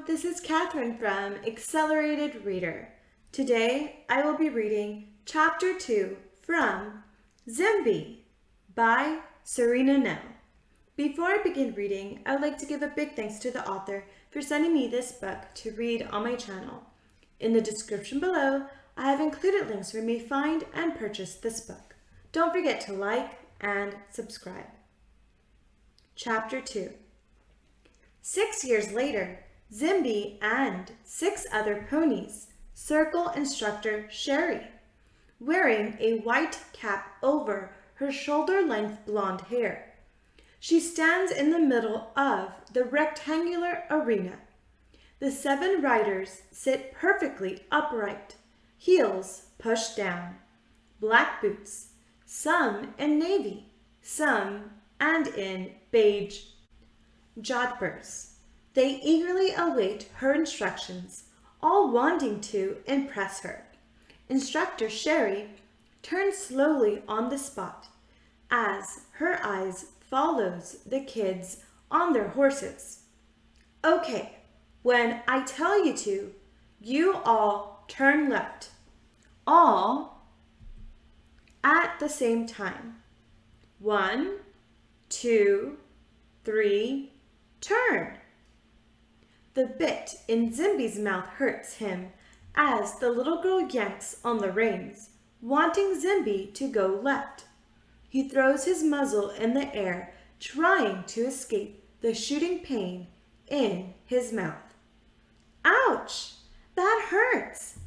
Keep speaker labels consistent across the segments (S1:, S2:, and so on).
S1: this is Catherine from Accelerated Reader. Today I will be reading Chapter 2 from Zimbie by Surina Nel. Before I begin reading, I would like to give a big thanks to the author for sending me this book to read on my channel. In the description below, I have included links where you may find and purchase this book. Don't forget to like and subscribe. Chapter 2. 6 years later, Zimbie and 6 other ponies circle instructor Sherry, wearing a white cap over her shoulder-length blonde hair. She stands in the middle of the rectangular arena. The 7 riders sit perfectly upright, heels pushed down, black boots, some in navy, some and in beige jodhpurs. They eagerly await her instructions, all wanting to impress her. Instructor Sherry turns slowly on the spot as her eyes follows the kids on their horses. Okay, when I tell you to, you all turn left. All at the same time. 1, 2, 3, turn. The bit in Zimbie's mouth hurts him as the little girl yanks on the reins, wanting Zimbie to go left. He throws his muzzle in the air, trying to escape the shooting pain in his mouth. Ouch! That hurts!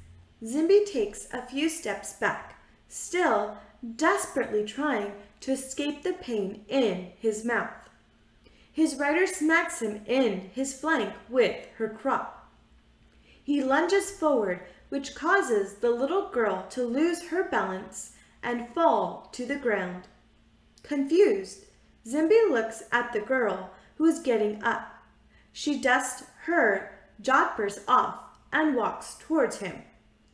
S1: Zimbie takes a few steps back, still desperately trying to escape the pain in his mouth. His rider smacks him in his flank with her crop. He lunges forward, which causes the little girl to lose her balance and fall to the ground. Confused, Zimbie looks at the girl who is getting up. She dusts her jodhpurs off and walks towards him.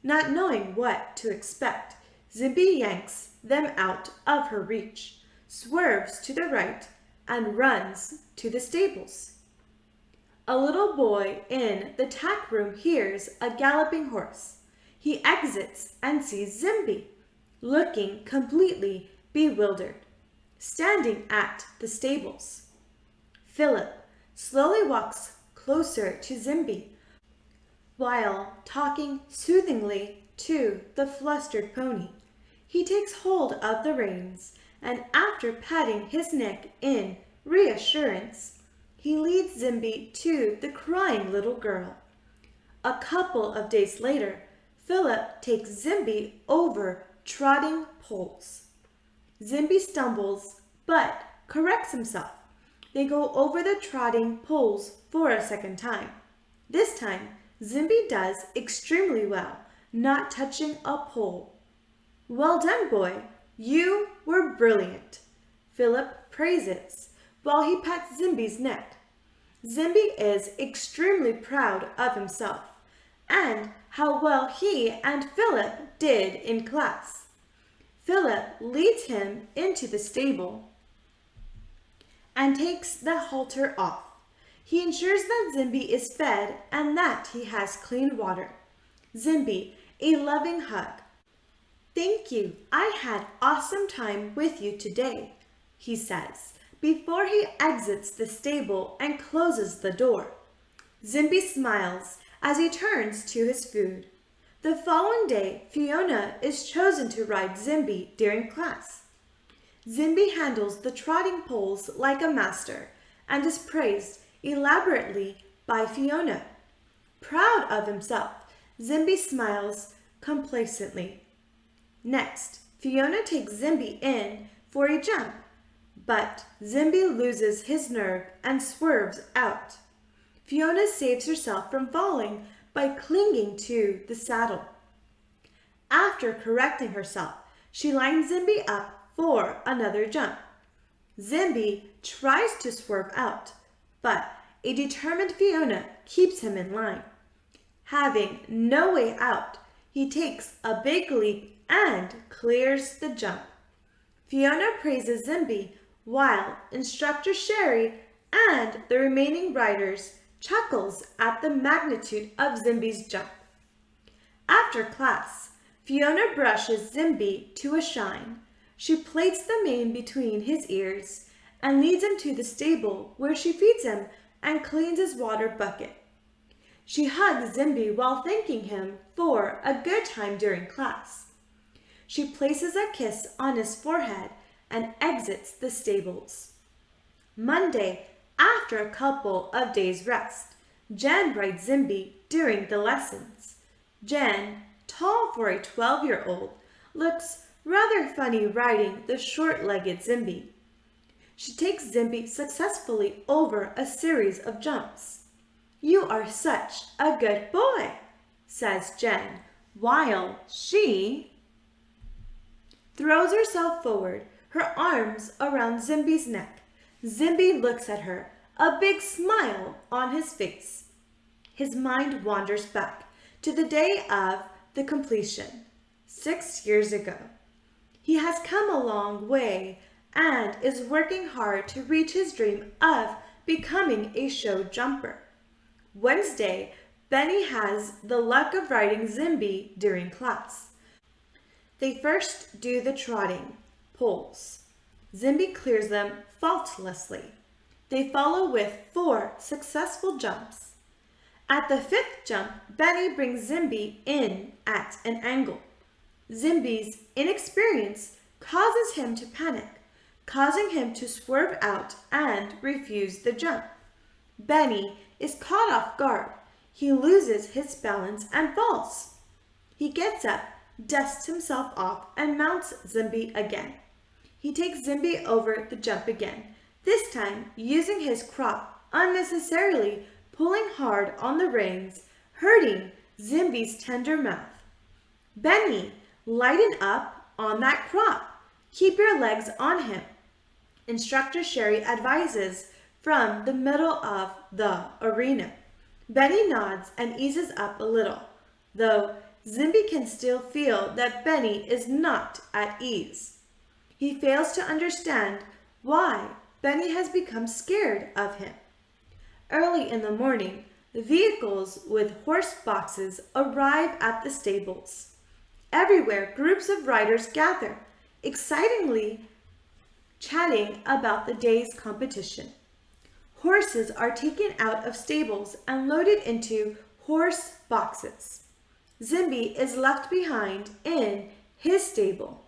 S1: Not knowing what to expect, Zimbie yanks them out of her reach, swerves to the right, and runs to the stables. A little boy in the tack room hears a galloping horse. He exits and sees Zimbie, looking completely bewildered, standing at the stables. Philip slowly walks closer to Zimbie while talking soothingly to the flustered pony. He takes hold of the reins, and after patting his neck in reassurance, he leads Zimbie to the crying little girl. A couple of days later, Philip takes Zimbie over trotting poles. Zimbie stumbles, but corrects himself. They go over the trotting poles for a second time. This time, Zimbie does extremely well, not touching a pole. Well done, boy. You were brilliant, Philip praises while he pats Zimbie's neck. Zimbie is extremely proud of himself and how well he and Philip did in class. Philip leads him into the stable and takes the halter off. He ensures that Zimbie is fed and that he has clean water. Zimbie, a loving hug. Thank you. I had awesome time with you today, he says, before he exits the stable and closes the door. Zimbie smiles as he turns to his food. The following day, Fiona is chosen to ride Zimbie during class. Zimbie handles the trotting poles like a master and is praised elaborately by Fiona. Proud of himself, Zimbie smiles complacently. Next, Fiona takes Zimbie in for a jump, but Zimbie loses his nerve and swerves out. Fiona saves herself from falling by clinging to the saddle. After correcting herself, she lines Zimbie up for another jump. Zimbie tries to swerve out, but a determined Fiona keeps him in line. Having no way out, he takes a big leap and clears the jump. Fiona praises Zimbie while Instructor Sherry and the remaining riders chuckles at the magnitude of Zimbie's jump. After class, Fiona brushes Zimbie to a shine. She plaits the mane between his ears and leads him to the stable where she feeds him and cleans his water bucket. She hugs Zimbie while thanking him for a good time during class. She places a kiss on his forehead and exits the stables. Monday, after a couple of days' rest, Jen rides Zimbie during the lessons. Jen, tall for a 12-year-old, looks rather funny riding the short-legged Zimbie. She takes Zimbie successfully over a series of jumps. "You are such a good boy," says Jen, while she throws herself forward, her arms around Zimbie's neck. Zimbie looks at her, a big smile on his face. His mind wanders back to the day of the completion, 6 years ago. He has come a long way and is working hard to reach his dream of becoming a show jumper. Wednesday, Benny has the luck of riding Zimbie during class. They first do the trotting poles. Zimbie clears them faultlessly. They follow with 4 successful jumps. At the 5th jump, Benny brings Zimbie in at an angle. Zimbie's inexperience causes him to panic, causing him to swerve out and refuse the jump. Benny is caught off guard. He loses his balance and falls. He gets up, dusts himself off, and mounts Zimbie again. He takes Zimbie over the jump again, this time using his crop, unnecessarily pulling hard on the reins, hurting Zimbie's tender mouth. "Benny, lighten up on that crop. Keep your legs on him," Instructor Sherry advises from the middle of the arena. Benny nods and eases up a little, though Zimbie can still feel that Benny is not at ease. He fails to understand why Benny has become scared of him. Early in the morning, vehicles with horse boxes arrive at the stables. Everywhere, groups of riders gather, excitingly chatting about the day's competition. Horses are taken out of stables and loaded into horse boxes. Zimbie is left behind in his stable.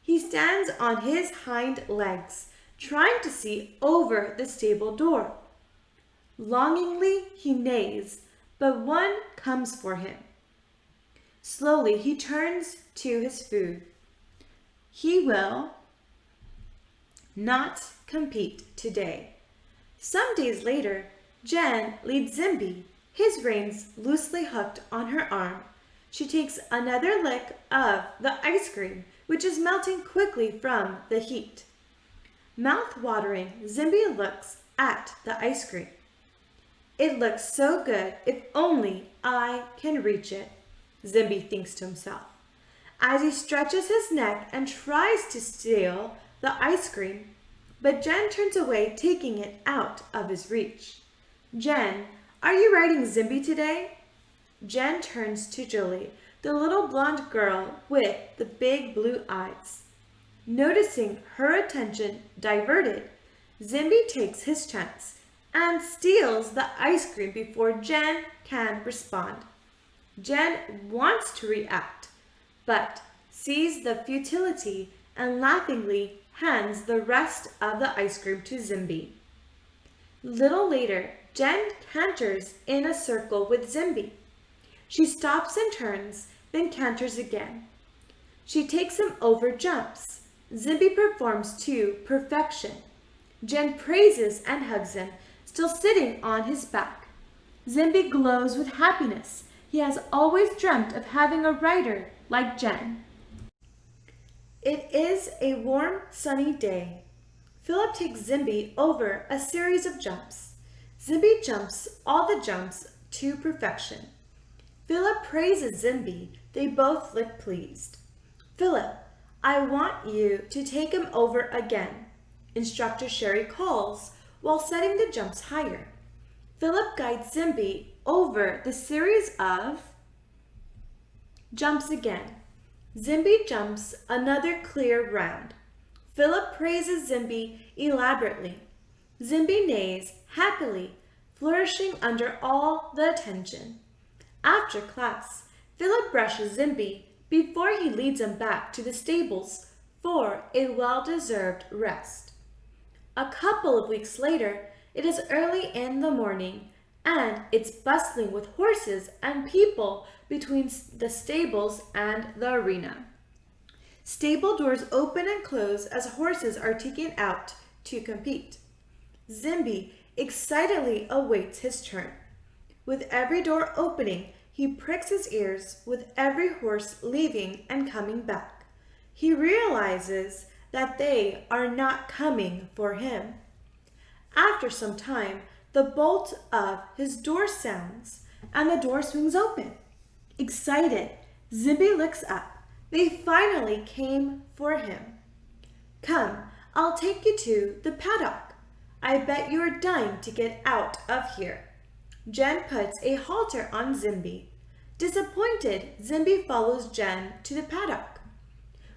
S1: He stands on his hind legs, trying to see over the stable door. Longingly, he neighs, but one comes for him. Slowly, he turns to his food. He will not compete today. Some days later, Jen leads Zimbie, his reins loosely hooked on her arm. She takes another lick of the ice cream, which is melting quickly from the heat. Mouth-watering, Zimbie looks at the ice cream. "It looks so good, if only I can reach it," Zimbie thinks to himself. As he stretches his neck and tries to steal the ice cream, but Jen turns away, taking it out of his reach. "Jen, are you riding Zimbie today?" Jen turns to Julie, the little blonde girl with the big blue eyes. Noticing her attention diverted, Zimbie takes his chance and steals the ice cream before Jen can respond. Jen wants to react, but sees the futility and laughingly hands the rest of the ice cream to Zimbie. Little later, Jen canters in a circle with Zimbie. She stops and turns, then canters again. She takes him over jumps. Zimbie performs to perfection. Jen praises and hugs him, still sitting on his back. Zimbie glows with happiness. He has always dreamt of having a rider like Jen. It is a warm, sunny day. Philip takes Zimbie over a series of jumps. Zimbie jumps all the jumps to perfection. Philip praises Zimbie. They both look pleased. "Philip, I want you to take him over again," Instructor Sherry calls while setting the jumps higher. Philip guides Zimbie over the series of jumps again. Zimbie jumps another clear round. Philip praises Zimbie elaborately. Zimbie neighs happily, flourishing under all the attention. After class, Philip brushes Zimbie before he leads him back to the stables for a well-deserved rest. A couple of weeks later, it is early in the morning, and it's bustling with horses and people between the stables and the arena. Stable doors open and close as horses are taken out to compete. Zimbie excitedly awaits his turn. With every door opening, he pricks his ears with every horse leaving and coming back. He realizes that they are not coming for him. After some time, the bolt of his door sounds, and the door swings open. Excited, Zimbie looks up. They finally came for him. Come, I'll take you to the paddock. I bet you are dying to get out of here. Jen puts a halter on Zimbie. Disappointed, Zimbie follows Jen to the paddock.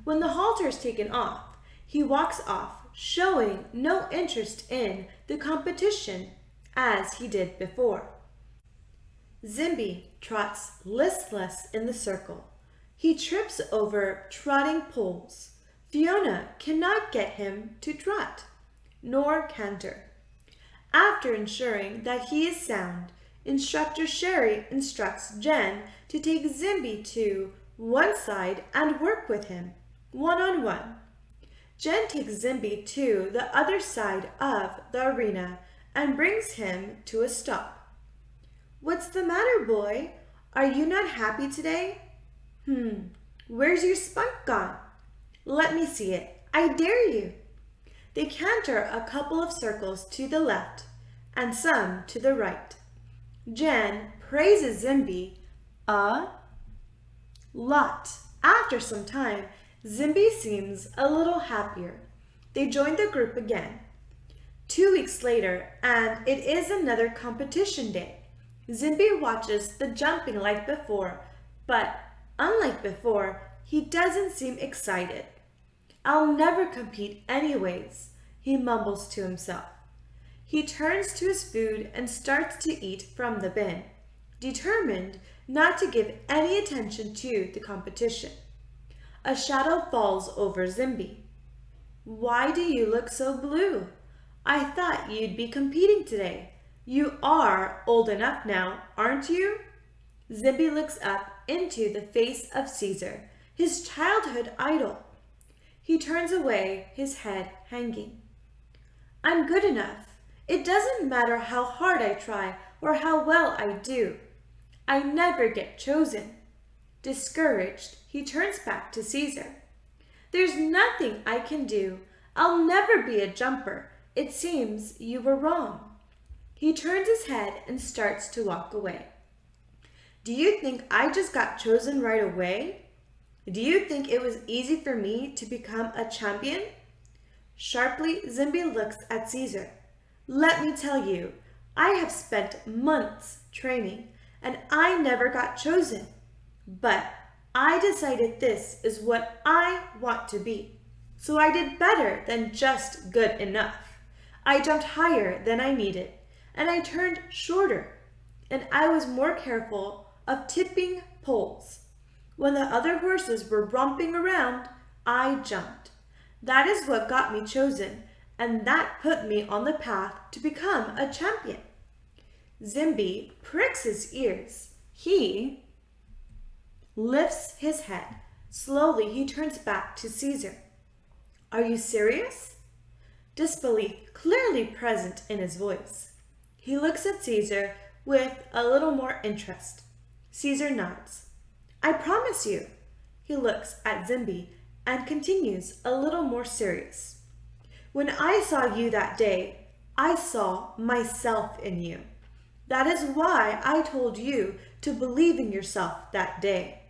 S1: When the halter is taken off, he walks off, showing no interest in the competition as he did before. Zimbie trots listless in the circle. He trips over trotting poles. Fiona cannot get him to trot, nor canter. After ensuring that he is sound, Instructor Sherry instructs Jen to take Zimbie to one side and work with him, one-on-one. Jen takes Zimbie to the other side of the arena and brings him to a stop. What's the matter, boy? Are you not happy today? Where's your spunk gone? Let me see it. I dare you. They canter a couple of circles to the left and some to the right. Jen praises Zimbie a lot. After some time, Zimbie seems a little happier. They join the group again. 2 weeks later, and it is another competition day. Zimbie watches the jumping like before, but unlike before, he doesn't seem excited. I'll never compete anyways, he mumbles to himself. He turns to his food and starts to eat from the bin, determined not to give any attention to the competition. A shadow falls over Zimbie. Why do you look so blue? I thought you'd be competing today. You are old enough now, aren't you? Zimbie looks up into the face of Caesar, his childhood idol. He turns away, his head hanging. I'm good enough. It doesn't matter how hard I try or how well I do. I never get chosen. Discouraged, he turns back to Caesar. There's nothing I can do. I'll never be a jumper. It seems you were wrong. He turns his head and starts to walk away. Do you think I just got chosen right away? Do you think it was easy for me to become a champion? Sharply, Zimbie looks at Caesar. Let me tell you, I have spent months training, and I never got chosen. But I decided this is what I want to be. So I did better than just good enough. I jumped higher than I needed, and I turned shorter, and I was more careful of tipping poles. When the other horses were romping around, I jumped. That is what got me chosen, and that put me on the path to become a champion. Zimbie pricks his ears. He lifts his head. Slowly, he turns back to Caesar. Are you serious? Disbelief clearly present in his voice. He looks at Caesar with a little more interest. Caesar nods. I promise you. He looks at Zimbie and continues a little more serious. When I saw you that day, I saw myself in you. That is why I told you to believe in yourself that day.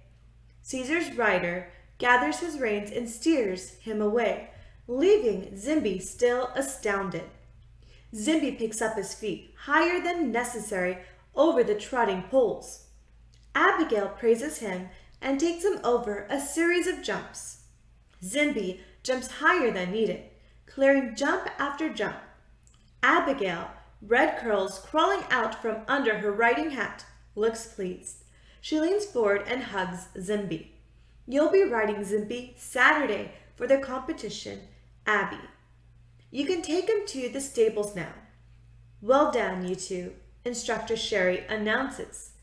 S1: Caesar's rider gathers his reins and steers him away, leaving Zimbie still astounded. Zimbie picks up his feet higher than necessary over the trotting poles. Abigail praises him and takes him over a series of jumps. Zimbie jumps higher than needed, clearing jump after jump. Abigail, red curls crawling out from under her riding hat, looks pleased. She leans forward and hugs Zimbie. You'll be riding Zimbie Saturday for the competition, Abby. You can take him to the stables now. Well done, you two, Instructor Sherry announces.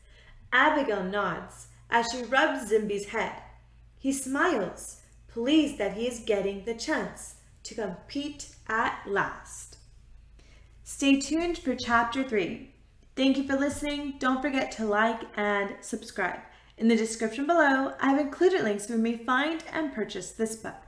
S1: Abigail nods as she rubs Zimbie's head. He smiles, pleased that he is getting the chance to compete at last. Stay tuned for Chapter 3. Thank you for listening. Don't forget to like and subscribe. In the description below, I have included links where you may find and purchase this book.